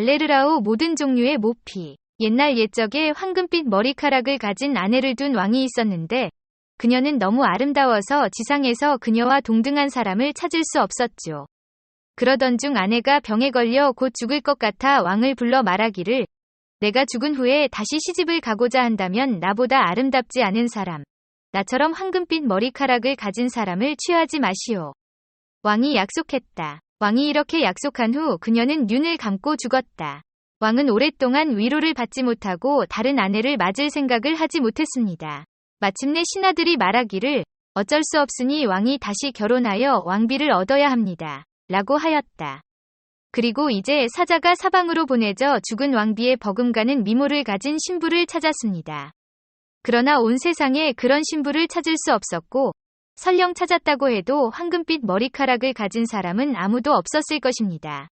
알레르라오 모든 종류의 모피. 옛날 옛적에 황금빛 머리카락을 가진 아내를 둔 왕이 있었는데 그녀는 너무 아름다워서 지상에서 그녀와 동등한 사람을 찾을 수 없었죠. 그러던 중 아내가 병에 걸려 곧 죽을 것 같아 왕을 불러 말하기를 내가 죽은 후에 다시 시집을 가고자 한다면 나보다 아름답지 않은 사람, 나처럼 황금빛 머리카락을 가진 사람을 취하지 마시오. 왕이 약속했다. 왕이 이렇게 약속한 후 그녀는 눈을 감고 죽었다. 왕은 오랫동안 위로를 받지 못하고 다른 아내를 맞을 생각을 하지 못했습니다. 마침내 신하들이 말하기를 어쩔 수 없으니 왕이 다시 결혼하여 왕비를 얻어야 합니다. 라고 하였다. 그리고 이제 사자가 사방으로 보내져 죽은 왕비의 버금가는 미모를 가진 신부를 찾았습니다. 그러나 온 세상에 그런 신부를 찾을 수 없었고 설령 찾았다고 해도 황금빛 머리카락을 가진 사람은 아무도 없었을 것입니다.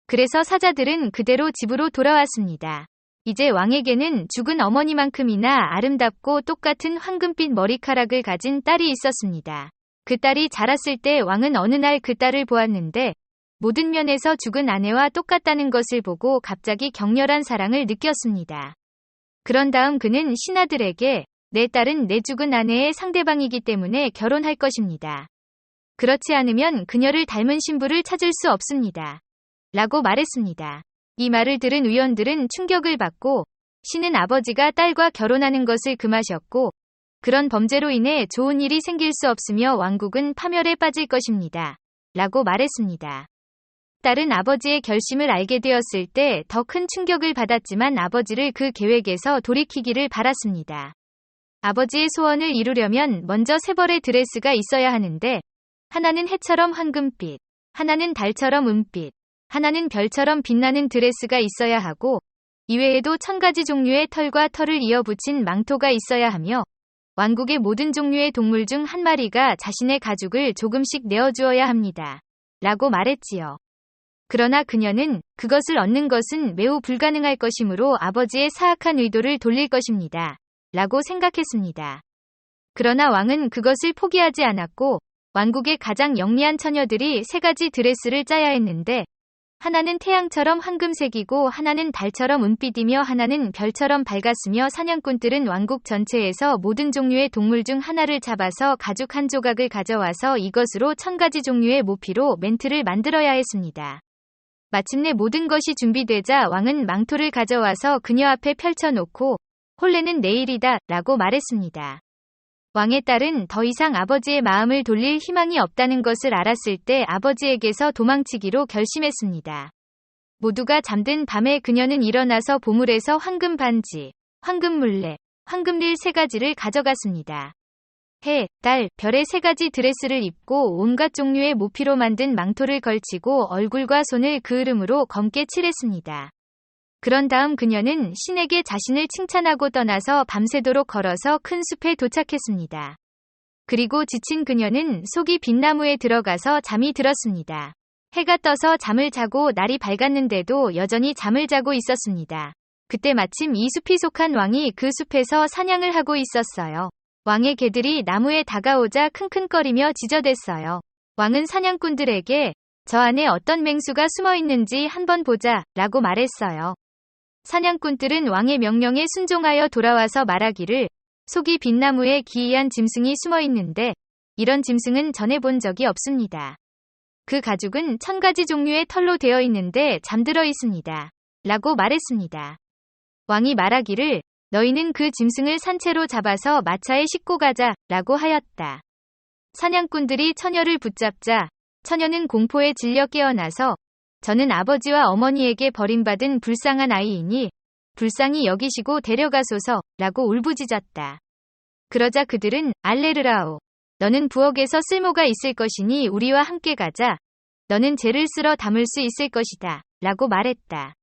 그래서 사자들은 그대로 집으로 돌아왔습니다. 이제 왕에게는 죽은 어머니만큼이나 아름답고 똑같은 황금빛 머리카락을 가진 딸이 있었습니다. 그 딸이 자랐을 때 왕은 어느 날 그 딸을 보았는데 모든 면에서 죽은 아내와 똑같다는 것을 보고 갑자기 격렬한 사랑을 느꼈습니다. 그런 다음 그는 신하들에게 내 딸은 내 죽은 아내의 상대방이기 때문에 결혼할 것입니다. 그렇지 않으면 그녀를 닮은 신부를 찾을 수 없습니다. 라고 말했습니다. 이 말을 들은 의원들은 충격을 받고 신은 아버지가 딸과 결혼하는 것을 금하셨고 그런 범죄로 인해 좋은 일이 생길 수 없으며 왕국은 파멸에 빠질 것입니다. 라고 말했습니다. 딸은 아버지의 결심을 알게 되었을 때 더 큰 충격을 받았지만 아버지를 그 계획에서 돌이키기를 바랐습니다. 아버지의 소원을 이루려면 먼저 세 벌의 드레스가 있어야 하는데 하나는 해처럼 황금빛, 하나는 달처럼 은빛, 하나는 별처럼 빛나는 드레스가 있어야 하고 이외에도 1000가지 종류의 털과 털을 이어 붙인 망토가 있어야 하며 왕국의 모든 종류의 동물 중 한 마리가 자신의 가죽을 조금씩 내어주어야 합니다. 라고 말했지요. 그러나 그녀는 그것을 얻는 것은 매우 불가능할 것이므로 아버지의 사악한 의도를 돌릴 것입니다. 라고 생각했습니다. 그러나 왕은 그것을 포기하지 않았고 왕국의 가장 영리한 처녀들이 3가지 드레스를 짜야 했는데 하나는 태양처럼 황금색이고 하나는 달처럼 은빛이며 하나는 별처럼 밝았으며 사냥꾼들은 왕국 전체에서 모든 종류의 동물 중 하나를 잡아서 가죽 한 조각을 가져와서 이것으로 1000가지 종류의 모피로 멘트를 만들어야 했습니다. 마침내 모든 것이 준비되자 왕은 망토를 가져와서 그녀 앞에 펼쳐놓고 혼례는 내일이다 라고 말했습니다. 왕의 딸은 더 이상 아버지의 마음을 돌릴 희망이 없다는 것을 알았을 때 아버지에게서 도망치기로 결심했습니다. 모두가 잠든 밤에 그녀는 일어나서 보물에서 황금 반지, 황금 물레, 황금릴 3가지를 가져갔습니다. 해, 달, 별의 3가지 드레스를 입고 온갖 종류의 모피로 만든 망토를 걸치고 얼굴과 손을 그 으름으로 검게 칠했습니다. 그런 다음 그녀는 신에게 자신을 칭찬하고 떠나서 밤새도록 걸어서 큰 숲에 도착했습니다. 그리고 지친 그녀는 속이 빈 나무에 들어가서 잠이 들었습니다. 해가 떠서 잠을 자고 날이 밝았는데도 여전히 잠을 자고 있었습니다. 그때 마침 이 숲이 속한 왕이 그 숲에서 사냥을 하고 있었어요. 왕의 개들이 나무에 다가오자 킁킁거리며 지저댔어요. 왕은 사냥꾼들에게 저 안에 어떤 맹수가 숨어 있는지 한번 보자 라고 말했어요. 사냥꾼들은 왕의 명령에 순종하여 돌아와서 말하기를 속이 빈 나무에 기이한 짐승이 숨어 있는데 이런 짐승은 전에 본 적이 없습니다. 그 가죽은 1000가지 종류의 털로 되어 있는데 잠들어 있습니다. 라고 말했습니다. 왕이 말하기를 너희는 그 짐승을 산채로 잡아서 마차에 싣고 가자 라고 하였다. 사냥꾼들이 처녀를 붙잡자 처녀는 공포에 질려 깨어나서 저는 아버지와 어머니에게 버림받은 불쌍한 아이이니 불쌍히 여기시고 데려가소서 라고 울부짖었다. 그러자 그들은 알레르라오 너는 부엌에서 쓸모가 있을 것이니 우리와 함께 가자. 너는 재를 쓸어 담을 수 있을 것이다 라고 말했다.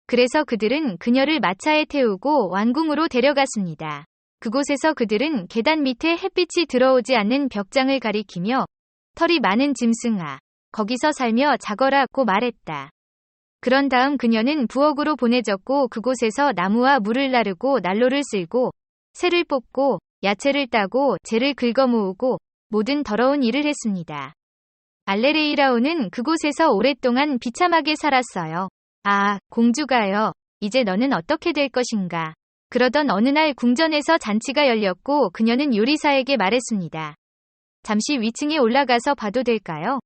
그래서 그들은 그녀를 마차에 태우고 왕궁으로 데려갔습니다. 그곳에서 그들은 계단 밑에 햇빛이 들어오지 않는 벽장을 가리키며 털이 많은 짐승아 거기서 살며 자거라고 말했다. 그런 다음 그녀는 부엌으로 보내졌고 그곳에서 나무와 물을 나르고 난로를 쓸고 새를 뽑고 야채를 따고 재를 긁어 모으고 모든 더러운 일을 했습니다. 알레레이라오는 그곳에서 오랫동안 비참하게 살았어요. 아, 공주가요. 이제 너는 어떻게 될 것인가. 그러던 어느 날 궁전에서 잔치가 열렸고 그녀는 요리사에게 말했습니다. 잠시 위층에 올라가서 봐도 될까요?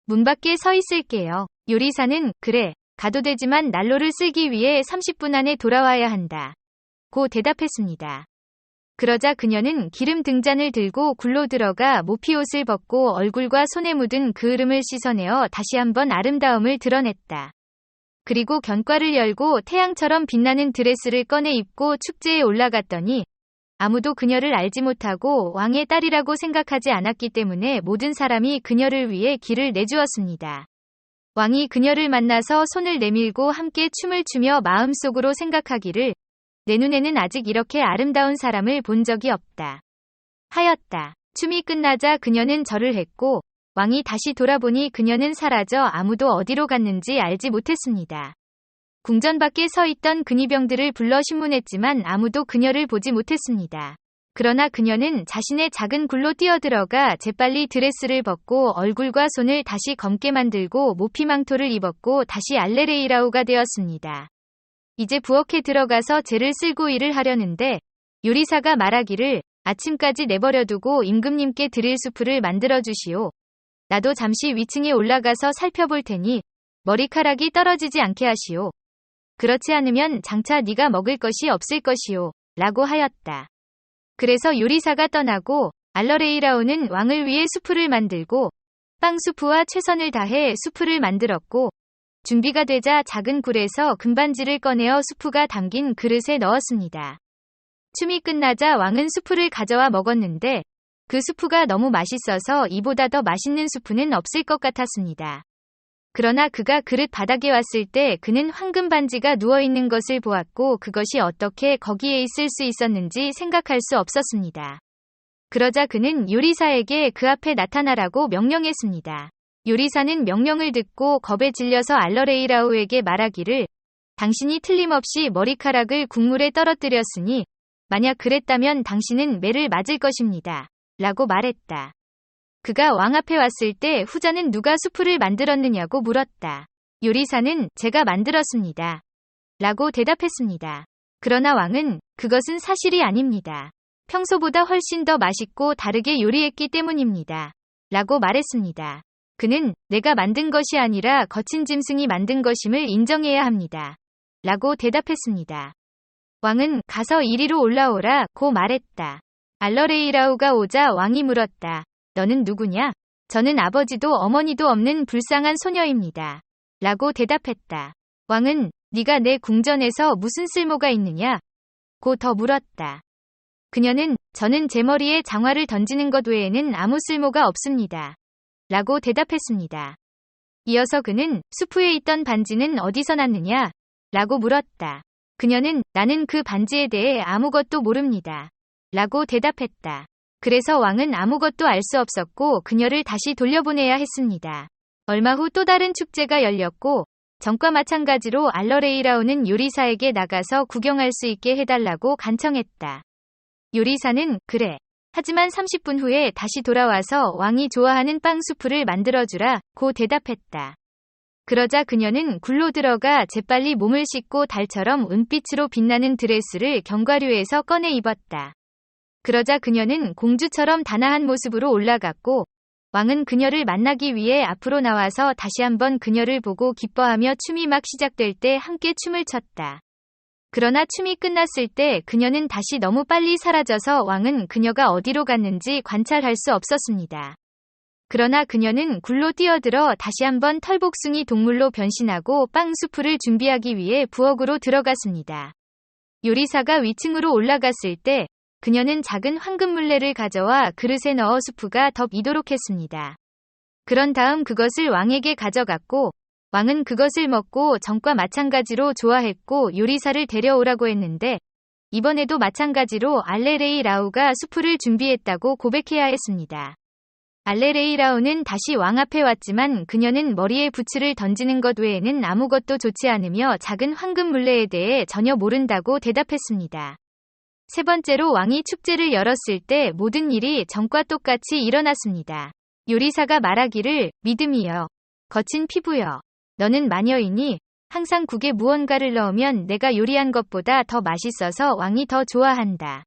문 밖에 서 있을게요. 요리사는 그래, 가도 되지만 난로를 쓸기 위해 30분 안에 돌아와야 한다. 고 대답했습니다. 그러자 그녀는 기름 등잔을 들고 굴로 들어가 모피옷을 벗고 얼굴과 손에 묻은 그을음을 씻어내어 다시 한번 아름다움을 드러냈다. 그리고 견과를 열고 태양처럼 빛나는 드레스를 꺼내 입고 축제에 올라갔더니 아무도 그녀를 알지 못하고 왕의 딸이라고 생각하지 않았기 때문에 모든 사람이 그녀를 위해 길을 내주었습니다. 왕이 그녀를 만나서 손을 내밀고 함께 춤을 추며 마음속으로 생각하기를 내 눈에는 아직 이렇게 아름다운 사람을 본 적이 없다. 하였다. 춤이 끝나자 그녀는 절을 했고 왕이 다시 돌아보니 그녀는 사라져 아무도 어디로 갔는지 알지 못했습니다. 궁전 밖에 서 있던 근위병들을 불러 신문했지만 아무도 그녀를 보지 못했습니다. 그러나 그녀는 자신의 작은 굴로 뛰어들어가 재빨리 드레스를 벗고 얼굴과 손을 다시 검게 만들고 모피망토를 입었고 다시 알레레이라우가 되었습니다. 이제 부엌에 들어가서 재를 쓸고 일을 하려는데 요리사가 말하기를 아침까지 내버려두고 임금님께 드릴 수프를 만들어주시오. 나도 잠시 위층에 올라가서 살펴볼 테니 머리카락이 떨어지지 않게 하시오. 그렇지 않으면 장차 네가 먹을 것이 없을 것이오. 라고 하였다. 그래서 요리사가 떠나고 알러레이라우는 왕을 위해 수프를 만들고 빵 수프와 최선을 다해 수프를 만들었고 준비가 되자 작은 굴에서 금반지를 꺼내어 수프가 담긴 그릇에 넣었습니다. 춤이 끝나자 왕은 수프를 가져와 먹었는데 그 수프가 너무 맛있어서 이보다 더 맛있는 수프는 없을 것 같았습니다. 그러나 그가 그릇 바닥에 왔을 때 그는 황금 반지가 누워있는 것을 보았고 그것이 어떻게 거기에 있을 수 있었는지 생각할 수 없었습니다. 그러자 그는 요리사에게 그 앞에 나타나라고 명령했습니다. 요리사는 명령을 듣고 겁에 질려서 알러레이라우에게 말하기를 당신이 틀림없이 머리카락을 국물에 떨어뜨렸으니 만약 그랬다면 당신은 매를 맞을 것입니다. 라고 말했다. 그가 왕 앞에 왔을 때 후자는 누가 수프를 만들었느냐고 물었다. 요리사는 제가 만들었습니다. 라고 대답했습니다. 그러나 왕은 그것은 사실이 아닙니다. 평소보다 훨씬 더 맛있고 다르게 요리했기 때문입니다. 라고 말했습니다. 그는 내가 만든 것이 아니라 거친 짐승이 만든 것임을 인정해야 합니다. 라고 대답했습니다. 왕은 가서 이리로 올라오라 고 말했다. 알러레이라우가 오자 왕이 물었다. 너는 누구냐? 저는 아버지도 어머니도 없는 불쌍한 소녀입니다. 라고 대답했다. 왕은 네가 내 궁전에서 무슨 쓸모가 있느냐? 고 더 물었다. 그녀는 저는 제 머리에 장화를 던지는 것 외에는 아무 쓸모가 없습니다. 라고 대답했습니다. 이어서 그는 수프에 있던 반지는 어디서 났느냐? 라고 물었다. 그녀는 나는 그 반지에 대해 아무것도 모릅니다. 라고 대답했다. 그래서 왕은 아무것도 알 수 없었고 그녀를 다시 돌려보내야 했습니다. 얼마 후 또 다른 축제가 열렸고 전과 마찬가지로 알러레이라우는 요리사에게 나가서 구경할 수 있게 해달라고 간청했다. 요리사는 그래. 하지만 30분 후에 다시 돌아와서 왕이 좋아하는 빵 수프를 만들어주라 고 대답했다. 그러자 그녀는 굴로 들어가 재빨리 몸을 씻고 달처럼 은빛으로 빛나는 드레스를 견과류에서 꺼내 입었다. 그러자 그녀는 공주처럼 단아한 모습으로 올라갔고 왕은 그녀를 만나기 위해 앞으로 나와서 다시 한번 그녀를 보고 기뻐하며 춤이 막 시작될 때 함께 춤을 췄다. 그러나 춤이 끝났을 때 그녀는 다시 너무 빨리 사라져서 왕은 그녀가 어디로 갔는지 관찰할 수 없었습니다. 그러나 그녀는 굴로 뛰어들어 다시 한번 털복숭이 동물로 변신하고 빵 수프를 준비하기 위해 부엌으로 들어갔습니다. 요리사가 위층으로 올라갔을 때 그녀는 작은 황금 물레를 가져와 그릇에 넣어 수프가 덮이도록 했습니다. 그런 다음 그것을 왕에게 가져갔고 왕은 그것을 먹고 전과 마찬가지로 좋아했고 요리사를 데려오라고 했는데 이번에도 마찬가지로 알레레이라우가 수프를 준비했다고 고백해야 했습니다. 알레레이라우는 다시 왕 앞에 왔지만 그녀는 머리에 부츠를 던지는 것 외에는 아무것도 좋지 않으며 작은 황금 물레에 대해 전혀 모른다고 대답했습니다. 세 번째로 왕이 축제를 열었을 때 모든 일이 전과 똑같이 일어났습니다. 요리사가 말하기를 믿음이여, 거친 피부여, 너는 마녀이니 항상 국에 무언가를 넣으면 내가 요리한 것보다 더 맛있어서 왕이 더 좋아한다.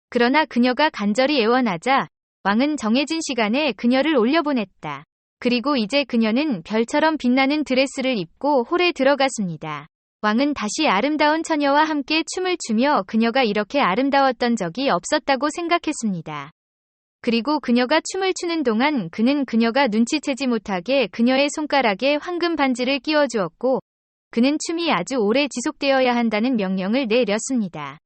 그러나 그녀가 간절히 애원하자 왕은 정해진 시간에 그녀를 올려보냈다. 그리고 이제 그녀는 별처럼 빛나는 드레스를 입고 홀에 들어갔습니다. 왕은 다시 아름다운 처녀와 함께 춤을 추며 그녀가 이렇게 아름다웠던 적이 없었다고 생각했습니다. 그리고 그녀가 춤을 추는 동안 그는 그녀가 눈치채지 못하게 그녀의 손가락에 황금 반지를 끼워주었고 그는 춤이 아주 오래 지속되어야 한다는 명령을 내렸습니다.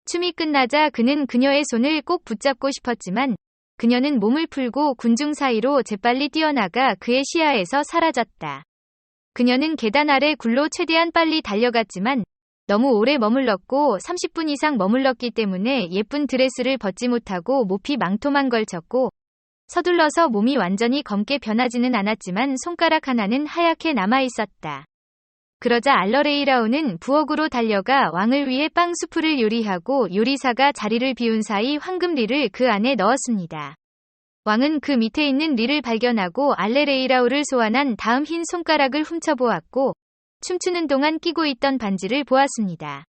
춤이 끝나자 그는 그녀의 손을 꼭 붙잡고 싶었지만 그녀는 몸을 풀고 군중 사이로 재빨리 뛰어나가 그의 시야에서 사라졌다. 그녀는 계단 아래 굴로 최대한 빨리 달려갔지만 너무 오래 머물렀고 30분 이상 머물렀기 때문에 예쁜 드레스를 벗지 못하고 모피 망토만 걸쳤고 서둘러서 몸이 완전히 검게 변하지는 않았지만 손가락 하나는 하얗게 남아있었다. 그러자 알러레이라오는 부엌으로 달려가 왕을 위해 빵 수프를 요리하고 요리사가 자리를 비운 사이 황금리를 그 안에 넣었습니다. 왕은 그 밑에 있는 릴을 발견하고 알레레이라오를 소환한 다음 흰 손가락을 훔쳐보았고 춤추는 동안 끼고 있던 반지를 보았습니다.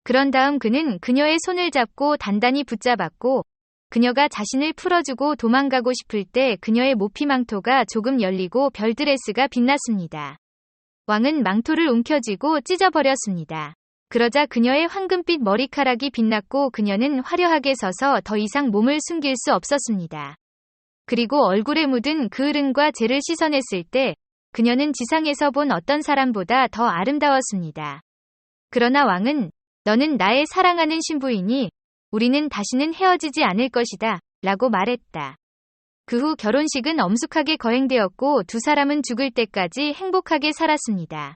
그런 다음 그는 그녀의 손을 잡고 단단히 붙잡았고 그녀가 자신을 풀어주고 도망가고 싶을 때 그녀의 모피 망토가 조금 열리고 별드레스가 빛났습니다. 왕은 망토를 움켜쥐고 찢어버렸습니다. 그러자 그녀의 황금빛 머리카락이 빛났고 그녀는 화려하게 서서 더 이상 몸을 숨길 수 없었습니다. 그리고 얼굴에 묻은 그 으름과 젤을 씻어냈을 때 그녀는 지상에서 본 어떤 사람보다 더 아름다웠습니다. 그러나 왕은 너는 나의 사랑하는 신부이니 우리는 다시는 헤어지지 않을 것이다 라고 말했다. 그 후 결혼식은 엄숙하게 거행되었고 두 사람은 죽을 때까지 행복하게 살았습니다.